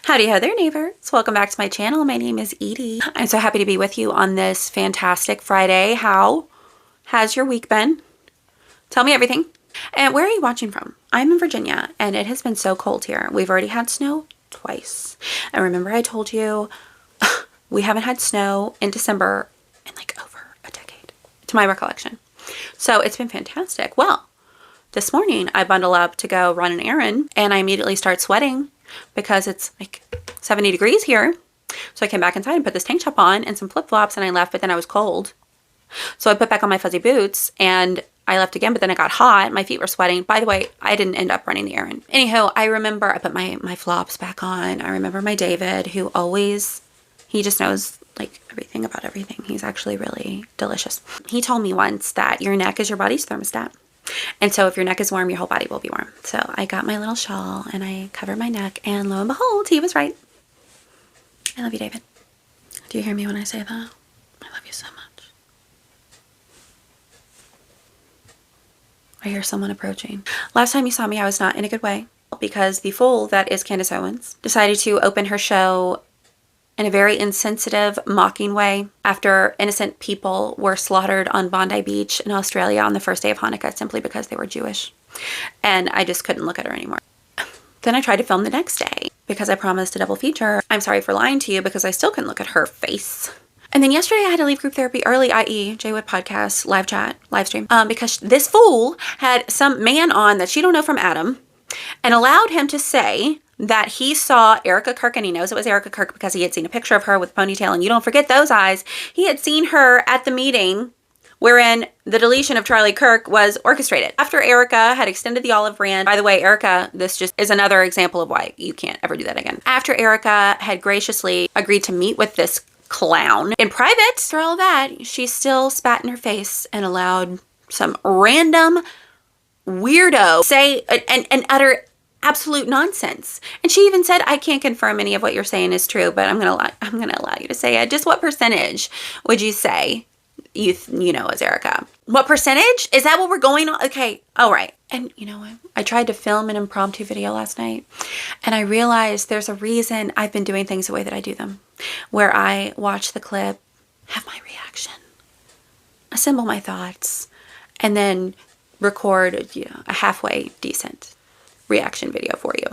Howdy ho there, neighbors. Welcome back to my channel. My name is Edie. I'm so happy to be with you on this fantastic Friday. How has your week been? Tell me everything. And where are you watching from? I'm in Virginia, and it has been so cold here. We've already had snow twice. And remember I told you we haven't had snow in December in like over a decade, to my recollection. So it's been fantastic. Well, this morning I bundle up to go run an errand, and I immediately start sweating because it's like 70 degrees here. So I came back inside and put this tank top on and some flip-flops, and I left, but then I was cold. So I put back on my fuzzy boots and I left again, but then it got hot. My feet were sweating. By the way, I didn't end up running the errand. Anyhow, I remember I put my flops back on. I remember my David, who always, he just knows like everything about everything. He's actually really delicious. He told me once that your neck is your body's thermostat. And so if your neck is warm, your whole body will be warm. So I got my little shawl and I covered my neck, and lo and behold, he was right. I love you, David. Do you hear me when I say that? I love you so much. I hear someone approaching. Last time you saw me, I was not in a good way because the fool that is Candace Owens decided to open her show in a very insensitive, mocking way after innocent people were slaughtered on Bondi Beach in Australia on the first day of Hanukkah simply because they were Jewish. And I just couldn't look at her anymore. Then I tried to film the next day because I promised a double feature. I'm sorry for lying to you because I still couldn't look at her face. And then yesterday I had to leave group therapy early, i.e. Jaywood podcast, live chat, live stream, because this fool had some man on that she don't know from Adam and allowed him to say that he saw Erica Kirk, and he knows it was Erica Kirk because he had seen a picture of her with ponytail, and you don't forget those eyes. He had seen her at the meeting wherein the deletion of Charlie Kirk was orchestrated. After Erica had extended the olive brand, by the way, Erica, this just is another example of why you can't ever do that again. After Erica had graciously agreed to meet with this clown in private, after all that, she still spat in her face and allowed some random weirdo say and utter absolute nonsense. And she even said, I can't confirm any of what you're saying is true, but I'm gonna allow you to say it. Just what percentage would you say you know as Erica? What percentage? Is that what we're going on? Okay, all right. And you know what? I tried to film an impromptu video last night, and I realized there's a reason I've been doing things the way that I do them, where I watch the clip, have my reaction, assemble my thoughts, and then record a halfway decent reaction video for you.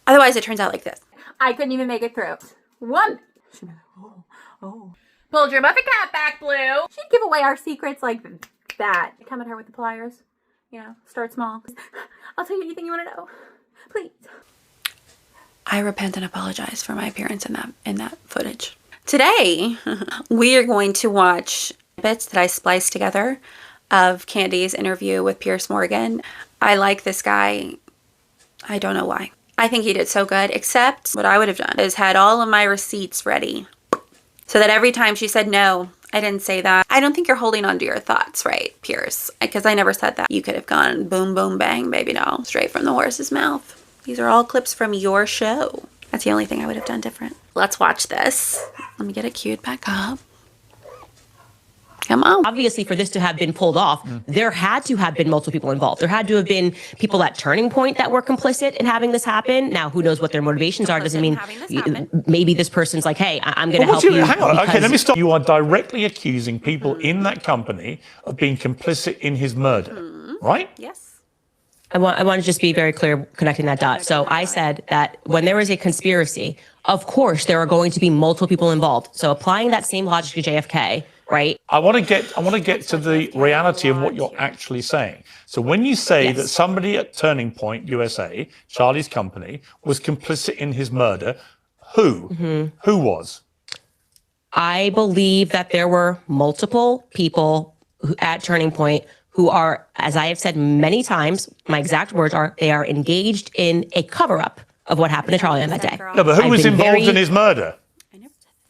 Otherwise, it turns out like this. I couldn't even make it through. One. Oh. Pulled your muffin cap back, Blue. She'd give away our secrets like that. Come at her with the pliers. You know, start small. I'll tell you anything you want to know. Please. I repent and apologize for my appearance in that footage. Today, we are going to watch bits that I spliced together of Candy's interview with Piers Morgan. I like this guy. I don't know why. I think he did so good, except what I would have done is had all of my receipts ready so that every time she said, no, I didn't say that. I don't think you're holding on to your thoughts, right, Piers? Because I never said that. You could have gone boom, boom, bang, baby doll, straight from the horse's mouth. These are all clips from your show. That's the only thing I would have done different. Let's watch this. Let me get it queued back up. Come on. Obviously, for this to have been pulled off, there had to have been multiple people involved. There had to have been people at Turning Point that were complicit in having this happen. Now, who knows what their motivations are? Doesn't mean maybe this person's like, hey, I'm going to help you. Hang on. Okay, let me stop. You are directly accusing people in that company of being complicit in his murder, right? Yes. I want to just be very clear connecting that dot. So I said that when there is a conspiracy, of course, there are going to be multiple people involved. So applying that same logic to JFK, right? I want to get to the reality of what you're actually saying. So when you say that somebody at Turning Point USA, Charlie's company, was complicit in his murder, who? Who was? I believe that there were multiple people at Turning Point who are, as I have said many times, my exact words are, they are engaged in a cover-up of what happened to Charlie on that day. No, but who was involved in his murder?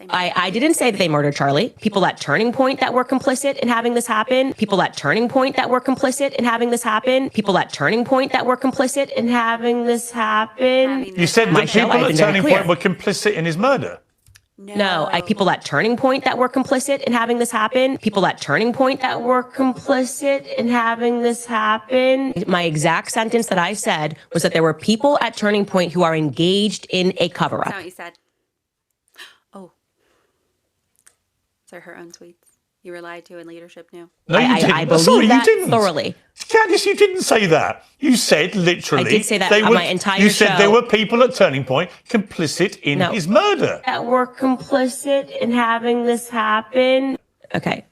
I didn't say that they murdered Charlie. People at Turning Point that were complicit in having this happen. People at Turning Point that were complicit in having this happen. People at Turning Point that were complicit in having this happen. You said that people at Turning Point were complicit in his murder. No, people at Turning Point that were complicit in having this happen. People at Turning Point that were complicit in having this happen. My exact sentence that I said was that there were people at Turning Point who are engaged in a cover-up. That's not what you said. Oh. Those are her own tweets. You were lied to and leadership knew. No, you didn't. I believe Sorry, that you didn't. thoroughly. Candace, you didn't say that. You said literally. I did say that on my entire You said show. there were people at Turning Point complicit in his murder. That were complicit in having this happen. Okay.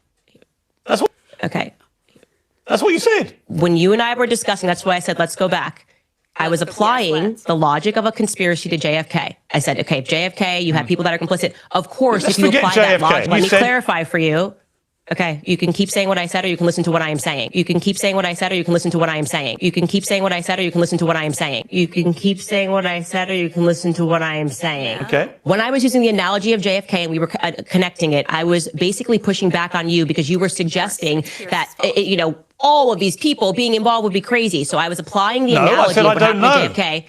That's what you said. When you and I were discussing, that's why I said, let's go back. I was applying the logic of a conspiracy to JFK. I said, okay, if JFK, you have people that are complicit. Of course, Let's if you forget apply that JFK. logic, let You me said- clarify for you. Okay, you can keep saying what I said, or you can listen to what I am saying. You can keep saying what I said, or you can listen to what I am saying. You can keep saying what I said, or you can listen to what I am saying. You can keep saying what I said, or you can listen to what I am saying. Okay. When I was using the analogy of JFK and we were connecting it, I was basically pushing back on you because you were suggesting that, all of these people being involved would be crazy. So I was applying the analogy I said, of I what don't happened know. with JFK.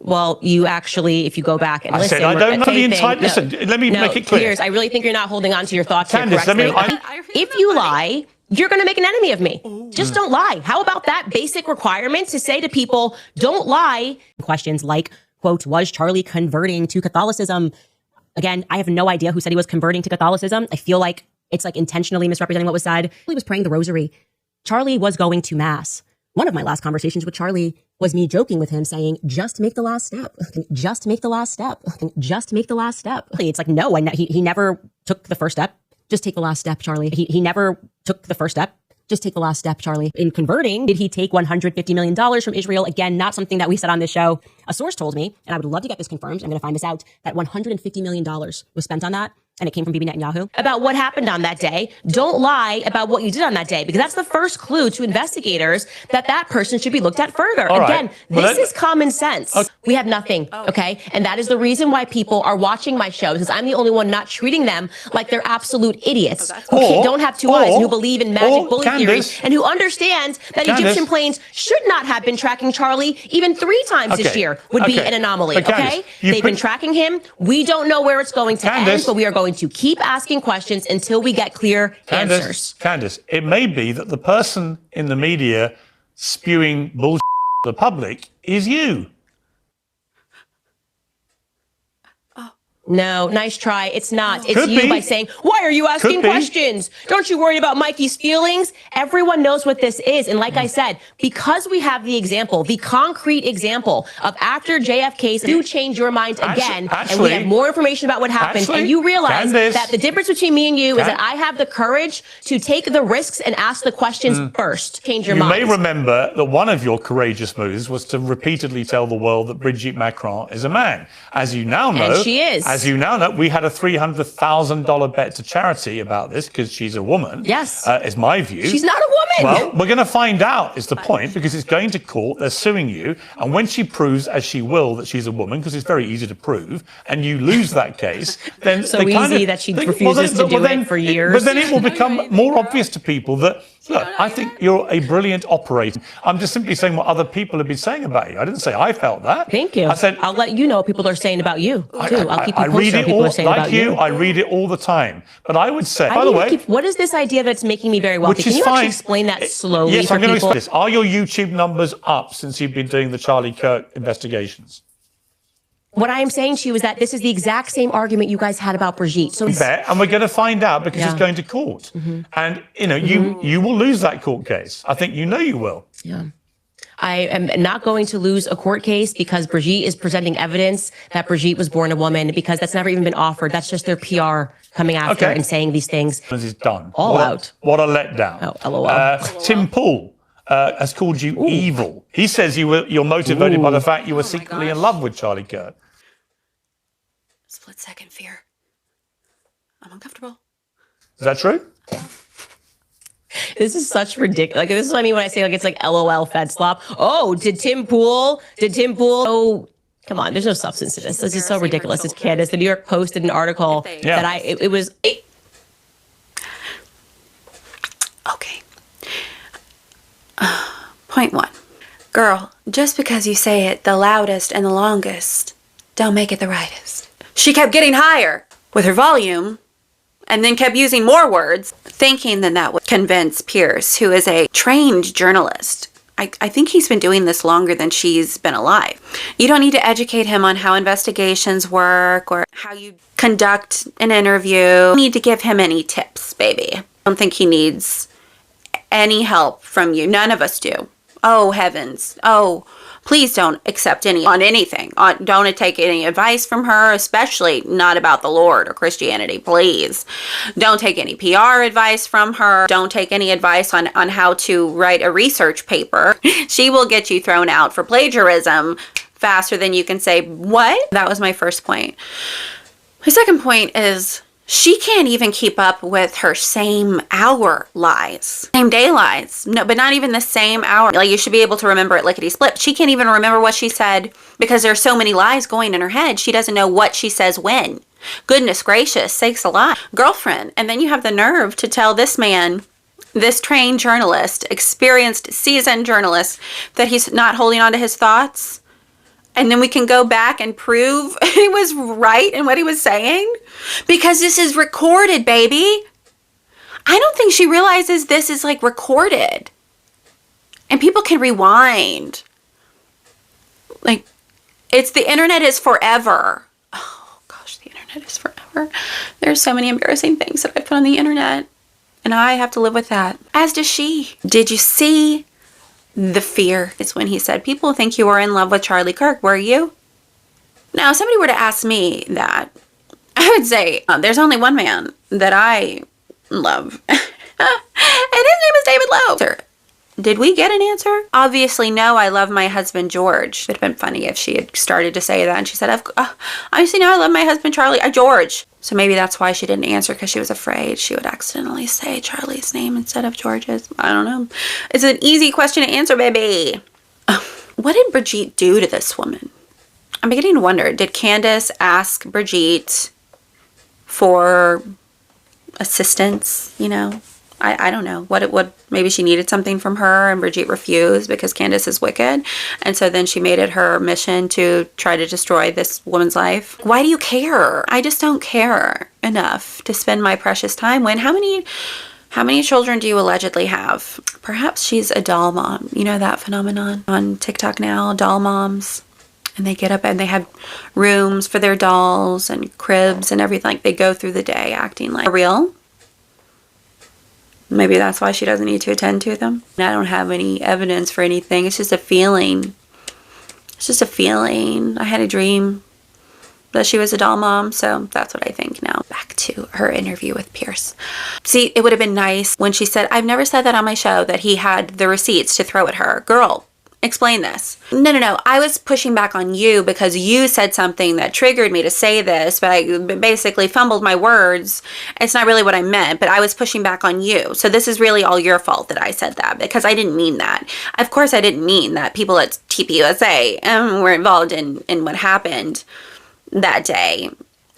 Well, you actually, if you go back and I listen, said, I don't know the entire. no, Listen, let me make it clear. Piers, I really think you're not holding on to your thoughts here Candace, correctly. I If you lie, you're going to make an enemy of me. Just don't lie. How about that basic requirement to say to people, don't lie? Questions like, quote, was Charlie converting to Catholicism? Again, I have no idea who said he was converting to Catholicism. I feel like it's like intentionally misrepresenting what was said. He was praying the rosary. Charlie was going to mass. One of my last conversations with Charlie was me joking with him saying, just make the last step. Just make the last step. Just make the last step. It's like, no, he never took the first step. Just take the last step, Charlie. He never took the first step. Just take the last step, Charlie. In converting, did he take $150 million from Israel? Again, not something that we said on this show. A source told me, and I would love to get this confirmed, I'm going to find this out, that $150 million was spent on that. And it came from Bibi Netanyahu, about what happened on that day. Don't lie about what you did on that day, because that's the first clue to investigators that that person should be looked at further. All Again, right. Well, this is common sense. Okay. We have nothing, okay? And that is the reason why people are watching my shows, because I'm the only one not treating them like they're absolute idiots who don't have two eyes and who believe in magic bullet theory and who understand that Egyptian planes should not have been tracking Charlie even 3 times this year would be an anomaly, But Candace, okay? They've been tracking him. We don't know where it's going to end, but we are going to keep asking questions until we get clear answers. Candace, it may be that the person in the media spewing bullshit to the public is you. No, nice try. It's not. It's Could you be. by saying, why are you asking Could be. questions? Don't you worry about Mikey's feelings? Everyone knows what this is. And like I said, because we have the example, the concrete example of after JFK's, you change your mind again, and we have more information about what happened, and you realize Candace, that the difference between me and you is that I have the courage to take the risks and ask the questions first. Change your mind. You may remember that one of your courageous moves was to repeatedly tell the world that Brigitte Macron is a man. As you now know, And she is. As you now know, we had a $300,000 bet to charity about this because she's a woman. Yes. Is my view. She's not a woman. Well, we're going to find out is the point, because it's going to court. They're suing you. And when she proves, as she will, that she's a woman, because it's very easy to prove, and you lose that case, then So easy that she refuses to do it for years. But then it will become more obvious to people that, look, I think you're a brilliant operator. I'm just simply saying what other people have been saying about you. I didn't say I felt that. Thank you. I said, I'll let you know what people are saying about you, too. I'll keep you I posted read on it people all, are saying like about you. I read it all the time. But I would say, by the way, what is this idea that's making me very wealthy? which Can is you fine. actually explain that slowly Yes, for I'm going to people? explain this. Are your YouTube numbers up since you've been doing the Charlie Kirk investigations? What I am saying to you is that this is the exact same argument you guys had about Brigitte. So Bet, and we're going to find out because it's going to court. And, you will lose that court case. I think you know you will. yeah. I am not going to lose a court case because Brigitte is presenting evidence that Brigitte was born a woman, because that's never even been offered. That's just their PR coming after and saying these things. This is done. All out. What a letdown. Oh, LOL. Tim Pool has called you evil. He says you're motivated by the fact you were secretly in love with Charlie Kirk. Split second fear. I'm uncomfortable. Is that true? This is such ridiculous. Like, this is what I mean when I say, like, it's like LOL Fed slop. Oh, did Tim Pool? Oh, come on. There's no substance to this. This is so ridiculous. It's Candace. The New York Post did an article that it was. Okay. Point 1. Girl, just because you say it the loudest and the longest, don't make it the rightest. She kept getting higher. with her volume and then kept using more words, thinking that that would convince Piers, who is a trained journalist. I think he's been doing this longer than she's been alive. You don't need to educate him on how investigations work or how you conduct an interview. You don't need to give him any tips, baby. I don't think he needs any help from you. None of us do. Oh, heavens. Oh, please don't accept any on anything. Don't take any advice from her, especially not about the Lord or Christianity, please. Don't take any PR advice from her. Don't take any advice on how to write a research paper. She will get you thrown out for plagiarism faster than you can say, what? That was my first point. My second point is she can't even keep up with her same hour lies. Same day lies. No, but not even the same hour. Like, you should be able to remember it lickety-split. She can't even remember what she said because there's so many lies going in her head. She doesn't know what she says when. Goodness gracious, sakes alive. Girlfriend. And then you have the nerve to tell this man, this trained journalist, experienced, seasoned journalist, that he's not holding on to his thoughts. And then we can go back and prove he was right in what he was saying. Because this is recorded, baby. I don't think she realizes this is like recorded. And people can rewind. Like, the internet is forever. Oh gosh, the internet is forever. There's so many embarrassing things that I put on the internet. And I have to live with that. As does she. Did you see the fear? Is when he said, people think you were in love with Charlie Kirk. Were you? Now, if somebody were to ask me that, I would say, there's only one man that I love. And his name is David Lowe. Sir, did we get an answer? Obviously, no, I love my husband, George. It would have been funny if she had started to say that. And she said, obviously, no, I love my husband, Charlie, George. So maybe that's why she didn't answer, because she was afraid she would accidentally say Charlie's name instead of George's. I don't know. It's an easy question to answer, baby. What did Brigitte do to this woman? I'm beginning to wonder, did Candace ask Brigitte for assistance, you know? I don't know what it would. Maybe she needed something from her and Brigitte refused because Candace is wicked. And so then she made it her mission to try to destroy this woman's life. Why do you care? I just don't care enough to spend my precious time when, how many children do you allegedly have? Perhaps she's a doll mom. You know that phenomenon on TikTok now, doll moms. And they get up and they have rooms for their dolls and cribs and everything. Like, they go through the day acting like real. Maybe that's why she doesn't need to attend to them. I don't have any evidence for anything. It's just a feeling. It's just a feeling. I had a dream that she was a doll mom, so that's what I think now. Back to her interview with Piers. See, it would have been nice when she said, I've never said that on my show, that he had the receipts to throw at her. Girl, explain this. No. I was pushing back on you because you said something that triggered me to say this, but I basically fumbled my words. It's not really what I meant, but I was pushing back on you. So this is really all your fault that I said that, because I didn't mean that. Of course, I didn't mean that people at TPUSA were involved in what happened that day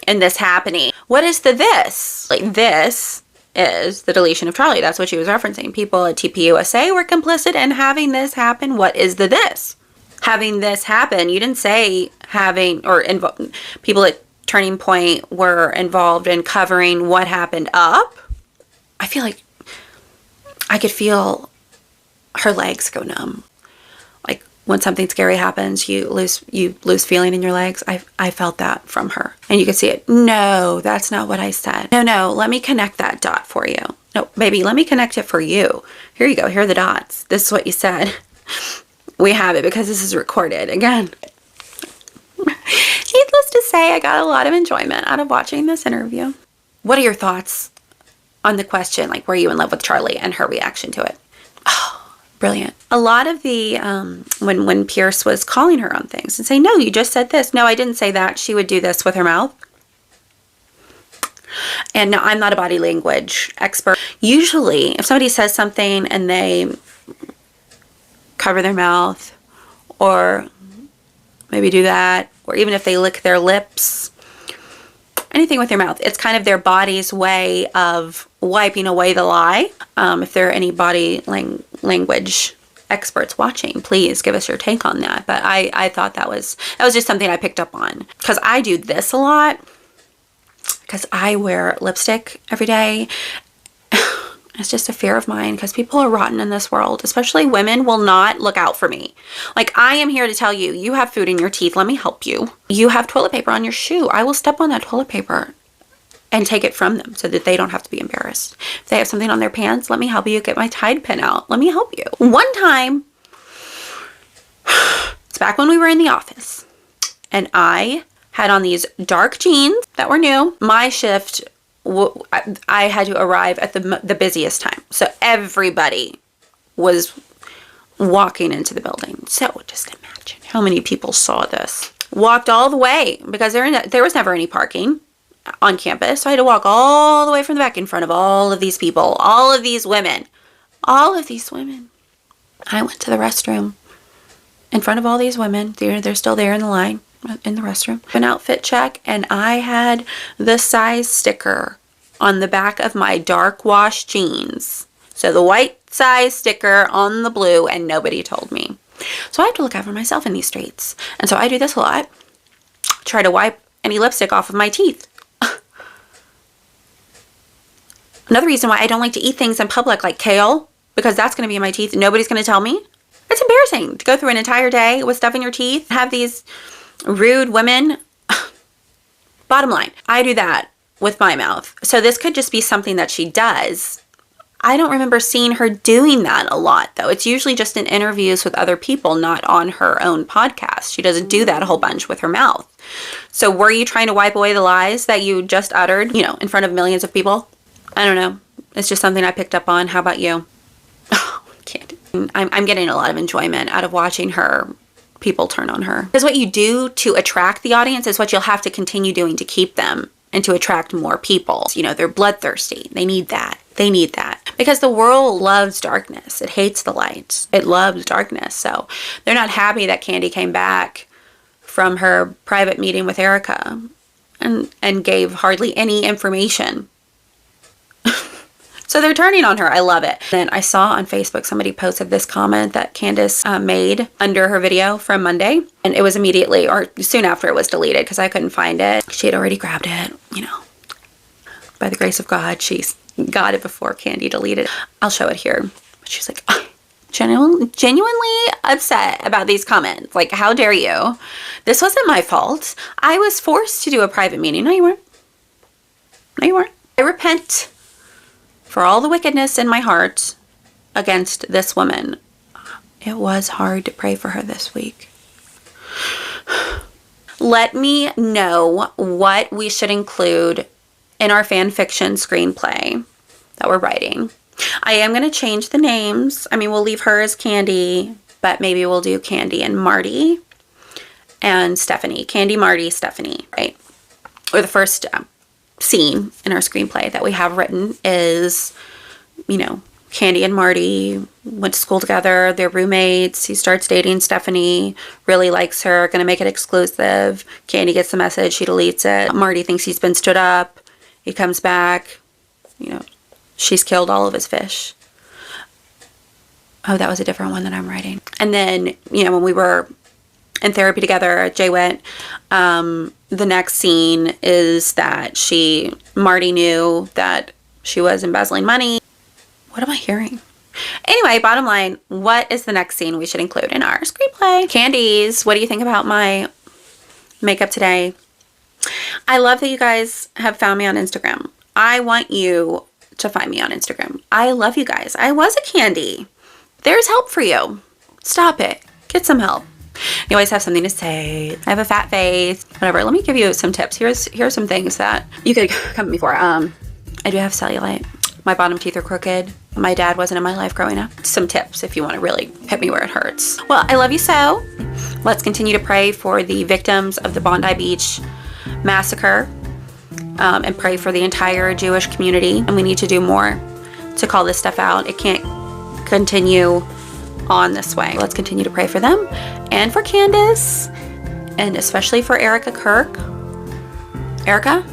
and this happening. What is the this? Like, this is the deletion of Charlie. That's what she was referencing. People at TPUSA were complicit in having this happen. What is the this? Having this happen. You didn't say having, or people at Turning Point were involved in covering what happened up. I feel like I could feel her legs go numb. Like, when something scary happens, you lose feeling in your legs. I felt that from her. And you could see it. No, that's not what I said. No, let me connect that dot for you. No, baby, let me connect it for you. Here you go. Here are the dots. This is what you said. We have it because this is recorded. Again, needless to say, I got a lot of enjoyment out of watching this interview. What are your thoughts on the question, like, were you in love with Charlie, and her reaction to it? Oh, brilliant. A lot of the, when Piers was calling her on things and saying, no, you just said this. No, I didn't say that. She would do this with her mouth. And no, I'm not a body language expert. Usually, if somebody says something and they cover their mouth, or maybe do that, or even if they lick their lips, anything with their mouth, it's kind of their body's way of wiping away the lie. If there are any body language experts watching, please give us your take on that. But I thought that was just something I picked up on, because I do this a lot. because I wear lipstick every day. It's just a fear of mine because people are rotten in this world, especially women will not look out for me. Like, I am here to tell you, you have food in your teeth. Let me help you. You have toilet paper on your shoe. I will step on that toilet paper and take it from them so that they don't have to be embarrassed. If they have something on their pants, let me help you get my Tide pin out. Let me help you. One time, it's back when we were in the office, and I had on these dark jeans that were new. My shift, I had to arrive at the busiest time. So everybody was walking into the building. So just imagine how many people saw this. Walked all the way because there was never any parking on campus. So I had to walk all the way from the back in front of all of these people, all of these women. I went to the restroom in front of all these women. They're still there in the line in the restroom. An outfit check, and I had the size sticker on the back of my dark wash jeans. So the white size sticker on the blue, and nobody told me. So I have to look out for myself in these streets. And so I do this a lot. Try to wipe any lipstick off of my teeth. Another reason why I don't like to eat things in public like kale, because that's going to be in my teeth and nobody's going to tell me. It's embarrassing to go through an entire day with stuff in your teeth, have these rude women. Bottom line, I do that with my mouth. So this could just be something that she does. I don't remember seeing her doing that a lot, though. It's usually just in interviews with other people, not on her own podcast. She doesn't do that a whole bunch with her mouth. So were you trying to wipe away the lies that you just uttered, in front of millions of people? I don't know. It's just something I picked up on. How about you? Oh, Candy. I'm getting a lot of enjoyment out of watching people turn on her. Because what you do to attract the audience is what you'll have to continue doing to keep them and to attract more people. They're bloodthirsty. They need that. Because the world loves darkness. It hates the light. It loves darkness. So they're not happy that Candy came back from her private meeting with Erica and gave hardly any information. So they're turning on her. I love it. Then I saw on Facebook somebody posted this comment that Candace made under her video from Monday. And it was immediately or soon after it was deleted because I couldn't find it. She had already grabbed it, By the grace of God, she's got it before Candy deleted it. I'll show it here. She's like, genuinely upset about these comments. Like, how dare you? This wasn't my fault. I was forced to do a private meeting. No, you weren't. I repent for all the wickedness in my heart against this woman. It was hard to pray for her this week. Let me know what we should include in our fan fiction screenplay that we're writing. I am going to change the names. We'll leave her as Candy, but maybe we'll do Candy and Marty and Stephanie. Candy, Marty, Stephanie, right? Or the first scene in our screenplay that we have written is, Candy and Marty went to school together. They're roommates. He starts dating Stephanie, really likes her, gonna make it exclusive. Candy gets the message, she deletes it. Marty thinks he's been stood up. He comes back, she's killed all of his fish. Oh, that was a different one that I'm writing. And then, when we were in therapy together, Jay went, the next scene is that Marty knew that she was embezzling money. What am I hearing? Anyway, bottom line, what is the next scene we should include in our screenplay? Candies, what do you think about my makeup today? I love that you guys have found me on Instagram. I want you to find me on Instagram. I love you guys. I was a Candy. There's help for you. Stop it. Get some help. You always have something to say. I have a fat face, whatever. Let me give you some tips. Here's some things that you could come at me for. I do have cellulite. My bottom teeth are crooked. My dad wasn't in my life growing up. Some tips if you want to really hit me where it hurts. Well, I love you so. Let's continue to pray for the victims of the Bondi Beach massacre and pray for the entire Jewish community. And we need to do more to call this stuff out. It can't continue on this way. Let's continue to pray for them and for Candace and especially for Erica Kirk. Erica,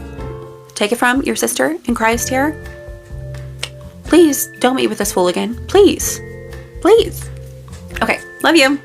take it from your sister in Christ here. Please don't meet with this fool again. Please. Okay. Love you.